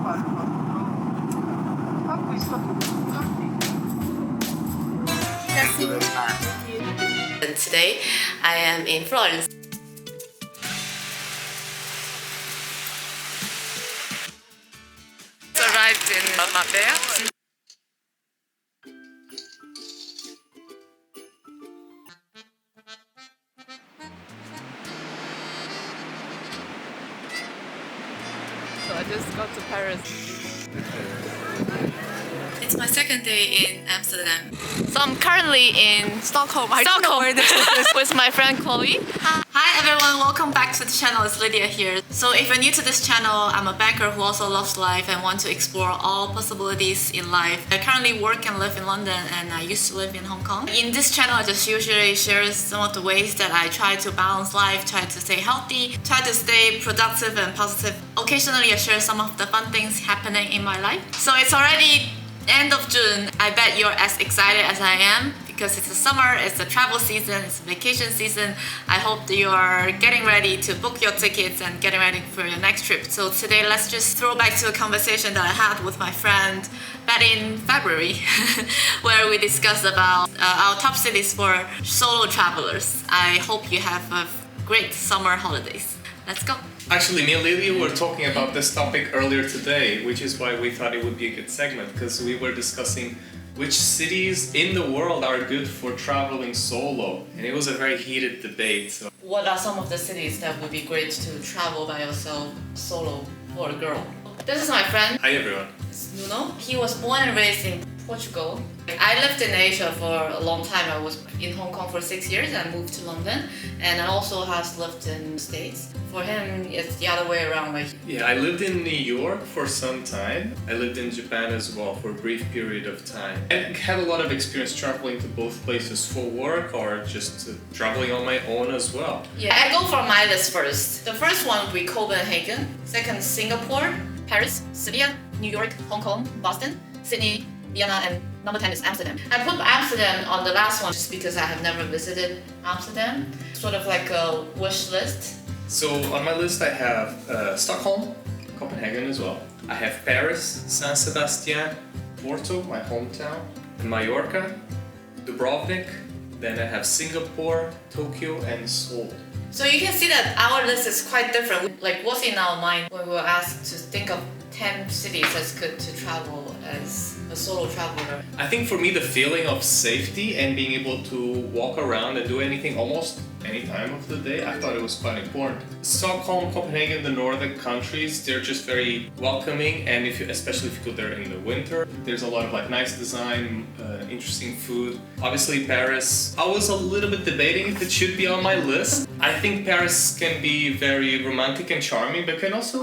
fare fatto acquistato And today I am in Florence. Arrived in Marbella. So I just got to Paris. It's my second day in Amsterdam. So I'm currently in Stockholm. I don't know where this is. With my friend Chloe. Hi everyone, welcome back to the channel. It's Lydia here. So if you're new to this channel, I'm a banker who also loves life and want to explore all possibilities in life. I currently work and live in London, and I used to live in Hong Kong. In this channel, I just usually share some of the ways that I try to balance life, try to stay healthy, try to stay productive and positive. Occasionally, I share some of the fun things happening in my life. So it's already end of June. I bet you're as excited as I am because it's the summer, it's the travel season, it's the vacation season. I hope that you are getting ready to book your tickets and getting ready for your next trip. So today, let's just throw back to a conversation that I had with my friend back in February where we discussed about our top cities for solo travelers. I hope you have a great summer holidays. Let's go. Actually, me and Lydia were talking about this topic earlier today, which is why we thought it would be a good segment, because we were discussing which cities in the world are good for traveling solo, and it was a very heated debate. So, what are some of the cities that would be great to travel by yourself solo for a girl? This is my friend. hi everyone. It's Nuno. He was born and raised in Portugal. I lived in Asia for a long time. I was in Hong Kong for 6 years and moved to London, and I also has lived in the States. For him, it's the other way around. Like, Yeah, I lived in New York for some time. I lived in Japan as well for a brief period of time. I had a lot of experience traveling to both places for work or just traveling on my own as well. yeah, I go for my list first. The first one would be Copenhagen. Second, Singapore, Paris, Sevilla, New York, Hong Kong, Boston, Sydney, Vienna, and number 10 is Amsterdam. I put Amsterdam on the last one just because I have never visited Amsterdam. Sort of like a wish list. So on my list I have Stockholm, Copenhagen as well. I have Paris, San Sebastian, Porto, my hometown, Mallorca, Dubrovnik. Then I have Singapore, Tokyo, and Seoul. So you can see that our list is quite different. Like what's in our mind when we were asked to think of 10 cities that's good to travel as a solo traveler. I think for me the feeling of safety and being able to walk around and do anything almost any time of the day, I thought it was quite important. Stockholm, Copenhagen, the northern countries, they're just very welcoming, and especially if you go there in the winter, there's a lot of like nice design, interesting food. Obviously Paris, I was a little bit debating if it should be on my list. I think Paris can be very romantic and charming, but can also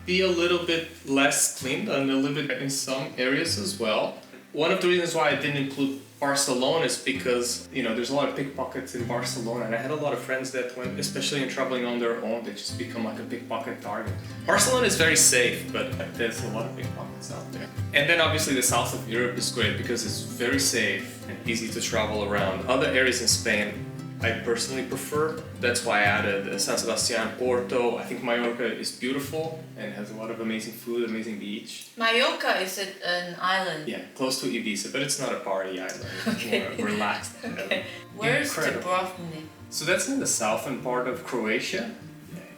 be a little bit less clean and a little bit in some areas as well. One of the reasons why I didn't include Barcelona is because, there's a lot of pickpockets in Barcelona, and I had a lot of friends that went, especially in traveling on their own, they just become like a pickpocket target. Barcelona is very safe, but there's a lot of pickpockets out there. And then obviously the south of Europe is great because it's very safe and easy to travel around. Other areas in Spain I personally prefer. That's why I added San Sebastian, Porto. I think Mallorca is beautiful and has a lot of amazing food, amazing beach. Mallorca, is it an island? Yeah, close to Ibiza, but it's not a party island. It's Okay. more relaxed. Okay. Where's Incredible. Dubrovnik? So that's in the southern part of Croatia,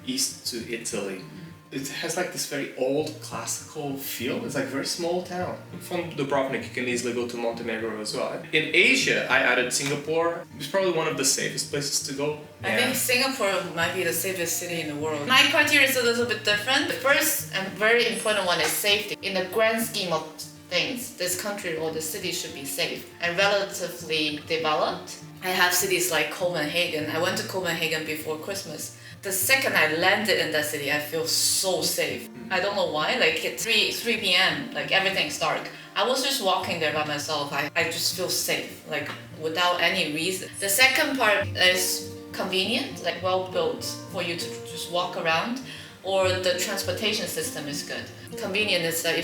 east to Italy. It has like this very old classical feel. It's like a very small town. From Dubrovnik you can easily go to Montenegro as well. In Asia I added Singapore. It's probably one of the safest places to go. I think Singapore might be the safest city in the world. My criteria is a little bit different. The first and very important one is safety. In the grand scheme of things, this country or the city should be safe and relatively developed. I have cities like Copenhagen. I went to Copenhagen before Christmas. The second I landed in that city, I feel so safe. I don't know why. Like at 3 p.m., like everything's dark. I was just walking there by myself. I just feel safe, like without any reason. The second part is convenient, like well built for you to just walk around, or the transportation system is good. Convenient is that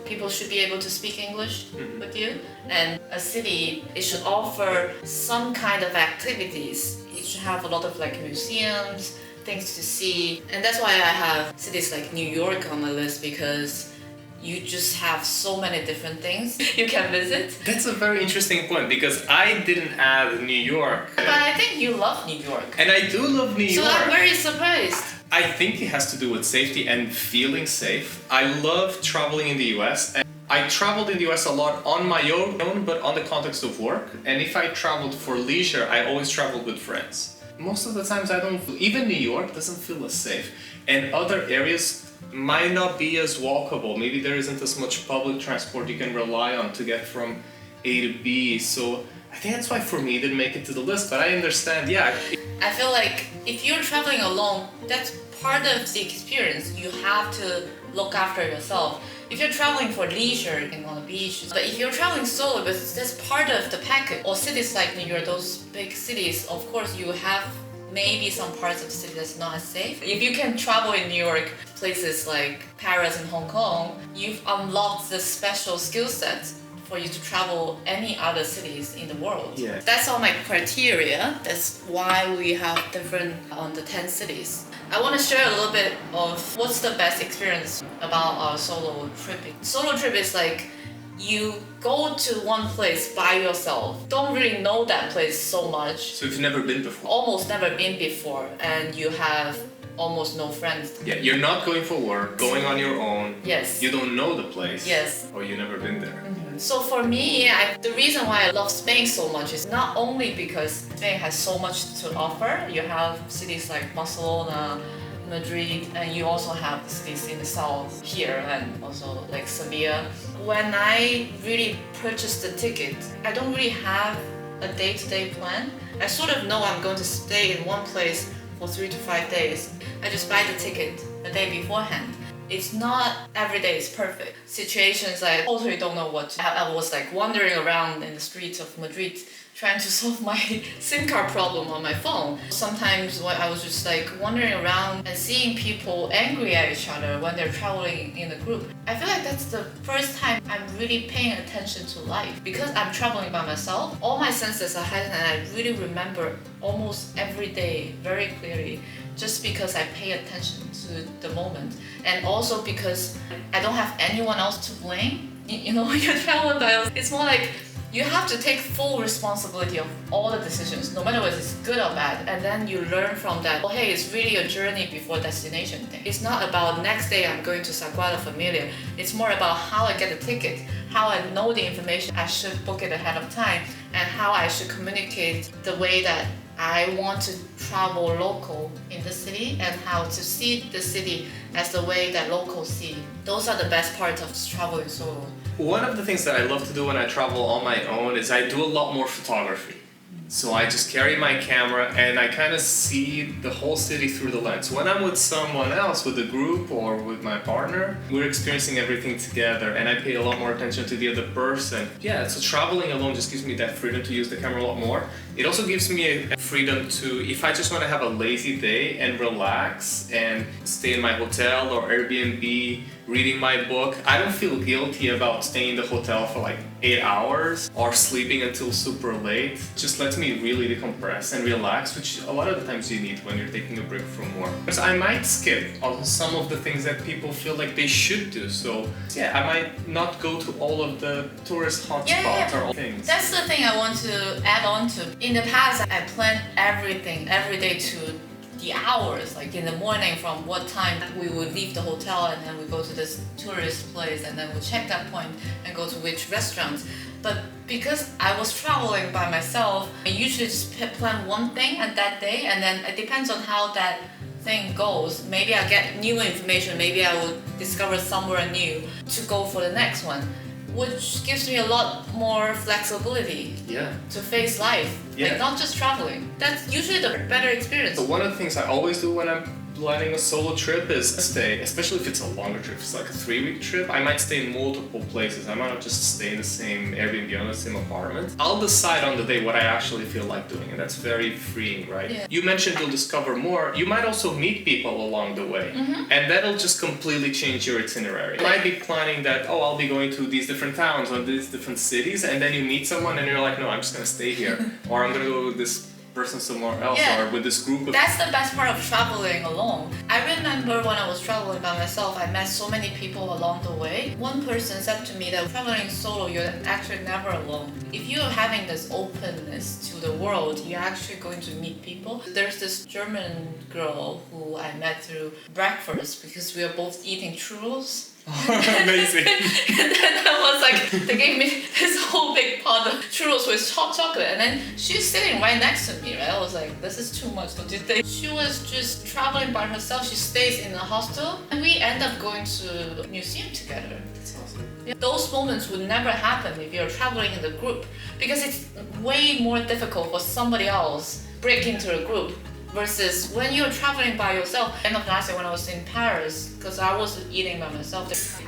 people should be able to speak English with you, and a city, it should offer some kind of activities. It should have a lot of like museums, things to see, and that's why I have cities like New York on my list, because you just have so many different things you can visit. That's a very interesting point because I didn't add New York. But I think you love New York. And I do love New York. So I'm very surprised. I think it has to do with safety and feeling safe. I love traveling in the US. And I traveled in the US a lot on my own, but on the context of work. And if I traveled for leisure, I always traveled with friends. Most of the times I don't feel, even New York doesn't feel as safe. And other areas might not be as walkable. Maybe there isn't as much public transport you can rely on to get from A to B. So I think that's why for me it didn't make it to the list, but I understand, yeah. I feel like if you're traveling alone, that's part of the experience. You have to look after yourself. If you're traveling for leisure, you can go on the beach. But if you're traveling solo, that's part of the package. Or cities like New York, those big cities, of course you have maybe some parts of the city that's not as safe. If you can travel in New York, places like Paris and Hong Kong, you've unlocked the special skill set for you to travel any other cities in the world. Yeah. That's all my criteria. That's why we have different on the 10 cities. I want to share a little bit of what's the best experience about our solo tripping. Solo trip is like you go to one place by yourself, don't really know that place so much. So you've never been before? Almost never been before, and you have almost no friends. Yeah, you're not going for work, going on your own. Yes. You don't know the place. Yes. Or you've never been there. So for me, the reason why I love Spain so much is not only because Spain has so much to offer. You have cities like Barcelona, Madrid, and you also have the cities in the south here and also like Sevilla. When I really purchase the ticket, I don't really have a day-to-day plan. I sort of know I'm going to stay in one place for 3 to 5 days. I just buy the ticket a day beforehand. It's not every day is perfect. Situations I totally don't know what to. I was like wandering around in the streets of Madrid trying to solve my SIM card problem on my phone. Sometimes when I was just like wandering around and seeing people angry at each other when they're traveling in a group. I feel like that's the first time I'm really paying attention to life. Because I'm traveling by myself, all my senses are heightened and I really remember almost every day very clearly just because I pay attention to the moment. And also because I don't have anyone else to blame. You know, when you're traveling by yourself, it's more like you have to take full responsibility of all the decisions, no matter whether it's good or bad. And then you learn from that, oh hey, it's really a journey before destination thing. It's not about next day I'm going to Sagrada Familia. It's more about how I get a ticket, how I know the information, I should book it ahead of time, and how I should communicate the way that I want to travel local in the city and how to see the city as the way that locals see. Those are the best parts of traveling solo. One of the things that I love to do when I travel on my own is I do a lot more photography. So I just carry my camera and I kind of see the whole city through the lens. When I'm with someone else, with a group or with my partner, we're experiencing everything together and I pay a lot more attention to the other person. Yeah, so traveling alone just gives me that freedom to use the camera a lot more. It also gives me a freedom to, if I just want to have a lazy day and relax and stay in my hotel or Airbnb, reading my book, I don't feel guilty about staying in the hotel for like 8 hours or sleeping until super late. It just lets me really decompress and relax, which a lot of the times you need when you're taking a break from work. So I might skip on some of the things that people feel like they should do. So yeah, I might not go to all of the tourist hotspots or all things. That's the thing I want to add on to. In the past, I planned everything every day to the hours, like in the morning from what time we would leave the hotel and then we go to this tourist place and then we check that point and go to which restaurants. But because I was traveling by myself, I usually just plan one thing at that day and then it depends on how that thing goes. Maybe I'll get new information, maybe I will discover somewhere new to go for the next one, which gives me a lot more flexibility to face life. Like not just traveling. That's usually the better experience. So one of the things I always do when I'm planning a solo trip is stay, especially if it's a longer trip. If it's like a 3-week trip, I might stay in multiple places. I might not just stay in the same Airbnb or the same apartment. I'll decide on the day what I actually feel like doing, and that's very freeing, right? Yeah. You mentioned you'll discover more. You might also meet people along the way, and that'll just completely change your itinerary. You might be planning that, oh, I'll be going to these different towns or these different cities, and then you meet someone and you're like, no, I'm just gonna stay here, or I'm gonna go to this person somewhere else Yeah. or with this group of... That's the best part of traveling alone. I remember when I was traveling by myself, I met so many people along the way. One person said to me that traveling solo, you're actually never alone. If you're having this openness to the world, you're actually going to meet people. There's this German girl who I met through breakfast because we were both eating churros. Amazing. And then I was like, they gave me this whole big pot of churros with hot chocolate, and then she's sitting right next to me, right? I was like, this is too much, don't you think? She was just traveling by herself. She stays in a hostel, and we end up going to a museum together. That's awesome. Yeah, those moments would never happen if you're traveling in the group, because it's way more difficult for somebody else break into a group. Versus when you're traveling by yourself. End of last year when I was in Paris, because I was eating by myself. This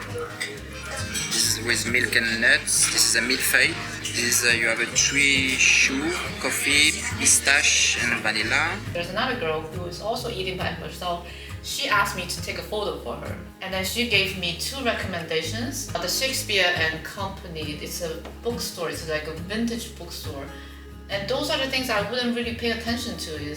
is with milk and nuts. This is a millefeuille. This you have a tree choux, coffee, pistache, and vanilla. There's another girl who is also eating by herself. She asked me to take a photo for her, and then she gave me 2 recommendations. The Shakespeare and Company. It's a bookstore. It's like a vintage bookstore, and those are the things I wouldn't really pay attention to.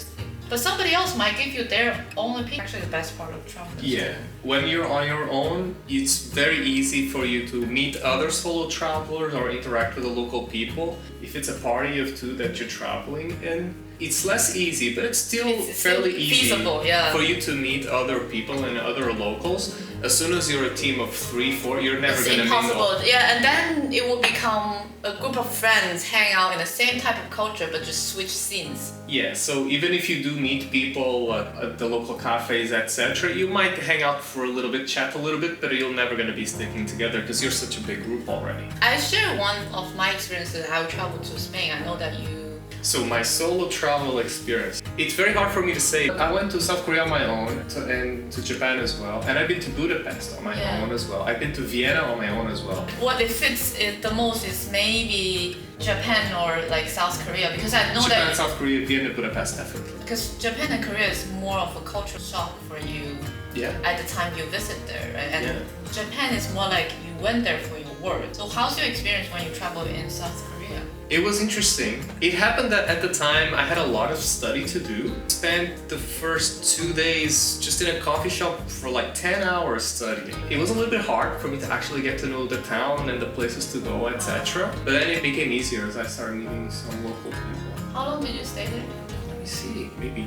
But somebody else might give you their own opinion. Actually, the best part of traveling. Yeah, when you're on your own, it's very easy for you to meet other solo travelers or interact with the local people. If it's a party of 2 that you're traveling in, it's less easy, but it's still fairly easy feasible, yeah. for you to meet other people and other locals. As soon as you're a team of 3, 4, you're never It's going to impossible. mingle. Yeah, and then it will become a group of friends hang out in the same type of culture, but just switch scenes. Yeah, so even if you do meet people at the local cafes, etc., you might hang out for a little bit, chat a little bit, but you're never going to be sticking together because you're such a big group already. I share one of my experiences. I traveled to Spain. I know that you. So my solo travel experience, it's very hard for me to say. I went to South Korea on my own and to Japan as well, and I've been to Budapest on my own as well. I've been to Vienna on my own as well. What it fits the most is maybe Japan or like South Korea, because I know Japan, that South Korea, Vienna, Budapest, definitely. because Japan and Korea is more of a cultural shock for you Yeah. at the time you visit there, right? And Yeah. Japan is more like you went there for your work. So how's your experience when you travel in South Korea? It was interesting. It happened that at the time I had a lot of study to do. Spent the first 2 days just in a coffee shop for like 10 hours studying. It was a little bit hard for me to actually get to know the town and the places to go, etc. But then it became easier as I started meeting some local people. How long did you stay there? Let me see, maybe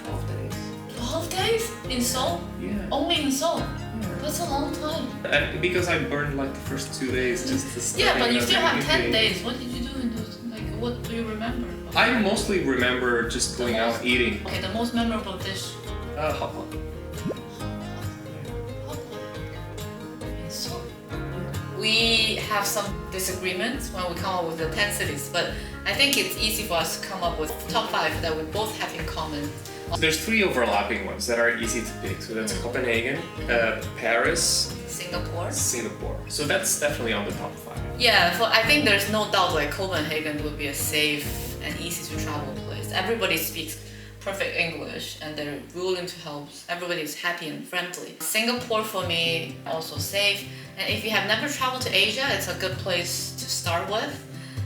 12 days. 12 days in Seoul? Yeah. Only in Seoul? That's a long time. And because I burned like the first 2 days just to study. Yeah, but you still have 10 everything. days. What did you do in those? Like, what do you remember? I mostly remember just going out eating. Okay, the most memorable dish. Hot pot. In Seoul. We have some disagreements when we come up with the 10 cities, but I think it's easy for us to come up with top 5 that we both have in common. There's 3 overlapping ones that are easy to pick. So that's Copenhagen, Paris, Singapore. Singapore. So that's definitely on the top 5. Yeah, I think there's no doubt like Copenhagen would be a safe and easy to travel place. Everybody speaks perfect English and they're willing to help. Everybody is happy and friendly. Singapore for me also safe. And if you have never traveled to Asia, it's a good place to start with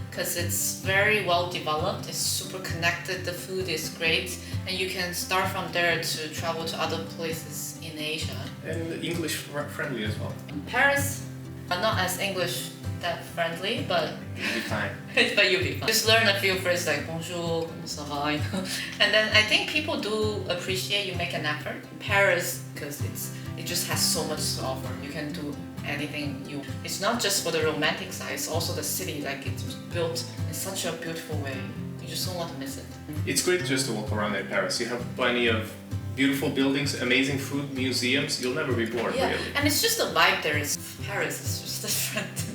because it's very well developed. It's super connected. The food is great, and you can start from there to travel to other places in Asia. And English friendly as well. Paris, not as English that friendly, but You'll be fine. but you'll be fine. Just learn a few phrases like bonjour, comment ça va, you know. And then I think people do appreciate you make an effort. Paris, because it just has so much to offer. You can do anything you. It's not just for the romantic side. It's also the city. Like it's built in such a beautiful way. You just don't want to miss it. It's great just to walk around in Paris. You have plenty of beautiful buildings, amazing food, museums. You'll never be bored, Yeah, really. and it's just the vibe there. It's Paris. It's just different.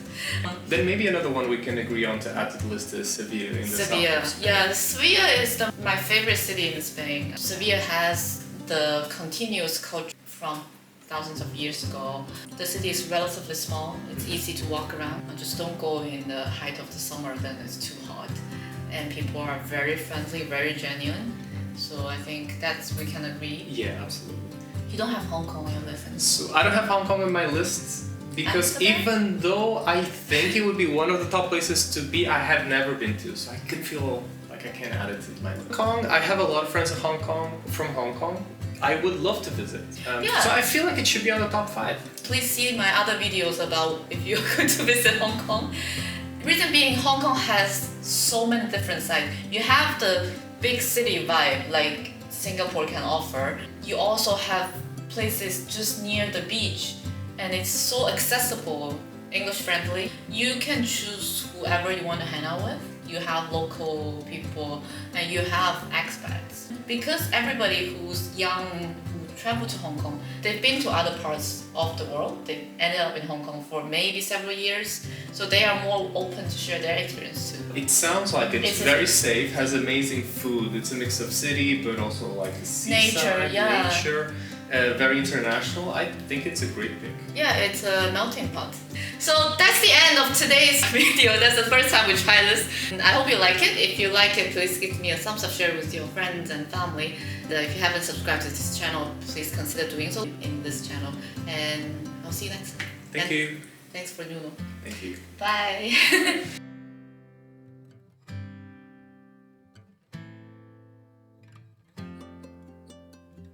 Then maybe another one we can agree on to add to the list is Sevilla in the Sevilla. south. Yeah, Sevilla is my favorite city in Spain. Sevilla has the continuous culture from thousands of years ago. The city is relatively small. It's easy to walk around. Just don't go in the height of the summer, then it's too hot. And people are very friendly, very genuine. So I think we can agree. Yeah, absolutely. You don't have Hong Kong on your list. So I don't have Hong Kong on my list because Amsterdam? even though I think it would be one of the top places to be, I have never been to. So I can feel like I can't add it to my list. Hong Kong, I have a lot of friends in Hong Kong, from Hong Kong. I would love to visit. Yeah. So I feel like it should be on the top 5. Please see my other videos about if you're going to visit Hong Kong. Reason being, Hong Kong has so many different sides. You have the big city vibe like Singapore can offer. You also have places just near the beach, and it's so accessible, English friendly. You can choose whoever you want to hang out with. You have local people and you have expats. Because everybody who's young who travel to Hong Kong, they've been to other parts of the world. They've ended up in Hong Kong for maybe several years, so they are more open to share their experience too. It sounds like it's very safe, has amazing food. It's a mix of city, but also like the seaside, nature. Very international. I think it's a great pick. Yeah, it's a melting pot. So that's the end of today's video. That's the first time we try this. I hope you like it. If you like it, please give me a thumbs up, share it with your friends and family. If you haven't subscribed to this channel, please consider doing so in this channel. And I'll see you next time. Thank you. Thanks for Nuno. Thank you. Bye.